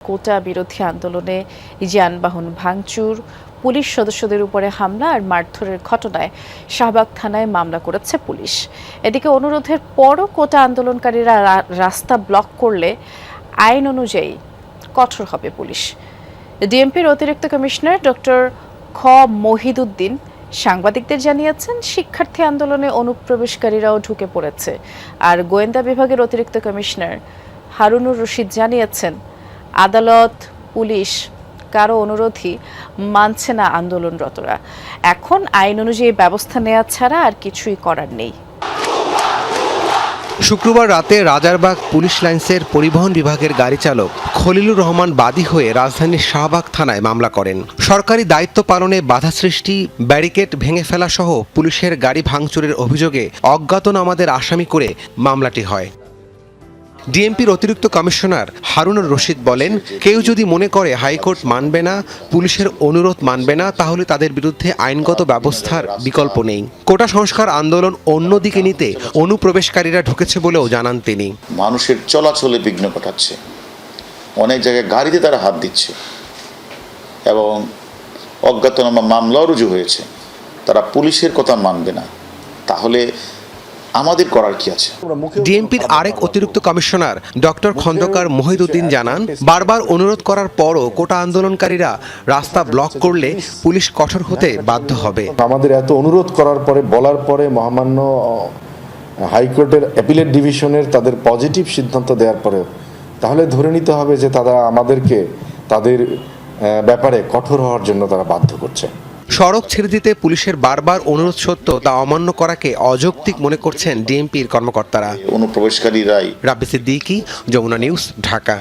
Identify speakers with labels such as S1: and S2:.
S1: কোটা বিরোধী আন্দোলনে যানবাহন ভাঙচুর, পুলিশ সদস্যদের উপরে হামলা আর মারধরের ঘটনায় শাহবাগ থানায় মামলা করেছে পুলিশ। এদিকে অনুরোধের পরও কোটা আন্দোলনকারীরা রাস্তা ব্লক করলে আইন অনুযায়ী কঠোর হবে পুলিশ। ডিএমপির অতিরিক্ত কমিশনার ডক্টর খ মহিদুদ্দিন সাংবাদিকদের জানিয়েছেন, শিক্ষার্থী আন্দোলনে অনুপ্রবেশকারীরাও ঢুকে পড়েছে। আর গোয়েন্দা বিভাগের অতিরিক্ত কমিশনার হারুনুর রশিদ জানিয়েছেন, আদালত, পুলিশ কারো অনুরোধই মানছে না আন্দোলনরতরা। এখন আইন অনুযায়ী ব্যবস্থা নেওয়া ছাড়া আর কিছুই করার নেই।
S2: শুক্রবার রাতে রাজারবাগ পুলিশ লাইন্সের পরিবহন বিভাগের গাড়ি চালক খলিলুর রহমান বাদী হয়ে রাজধানীর শাহবাগ থানায় মামলা করেন। সরকারি দায়িত্ব পালনে বাধা সৃষ্টি, ব্যারিকেড ভেঙে ফেলা সহ পুলিশের গাড়ি ভাঙচুরের অভিযোগে অজ্ঞাতনামাদের আসামি করে মামলাটি হয়। ডিএমপির অতিরিক্ত কমিশনার হারুনুর রশিদ বলেন, কেউ যদি মনে করে হাইকোর্ট মানবে না, পুলিশের অনুরোধ মানবে না, তাহলে তাদের বিরুদ্ধে আইনগত ব্যবস্থার বিকল্প নেই। কোটা সংস্কার আন্দোলন অন্যদিকে নিতে অনুপ্রবেশকারীরা ঢুকেছে বলেও জানান তিনি।
S3: মানুষের চলাচলে বিঘ্ন ঘটাচ্ছে, অনেক জায়গায় গাড়িতে তারা হাত দিচ্ছে এবং অজ্ঞাতনামা মামলাও রুজু হয়েছে। তারা পুলিশের কথা মানবে না, তাহলে আমাদের করার কি আছে?
S2: ডিএমপির আরেক অতিরিক্ত কমিশনার ডক্টর খন্দকার মহিদুদ্দিন জানান, বারবার অনুরোধ করার পরও কোটা আন্দোলনকারীরা রাস্তা ব্লক করলে পুলিশ কঠোর হতে বাধ্য হবে।
S4: আমাদের এত অনুরোধ করার পরে, বলার পরে, মহামান্য হাইকোর্টের অ্যাপিলেট ডিভিশনের তাদের পজিটিভ সিদ্ধান্ত দেওয়ার পরে তাহলে ধরে নিতে হবে যে তারা আমাদেরকে তাদের ব্যাপারে কঠোর হওয়ার জন্য তারা বাধ্য করছে।
S2: সড়ক ছেড়ে দিতে পুলিশের বারবার অনুরোধ সত্ত্বেও তা অমান্য করাকে অযৌক্তিক মনে করছেন ডিএমপির কর্মকর্তারা।
S3: অনুপ্রবেশকারীরাই।
S2: রাব্বি সিদ্দিকী, যমুনা নিউজ, ঢাকা।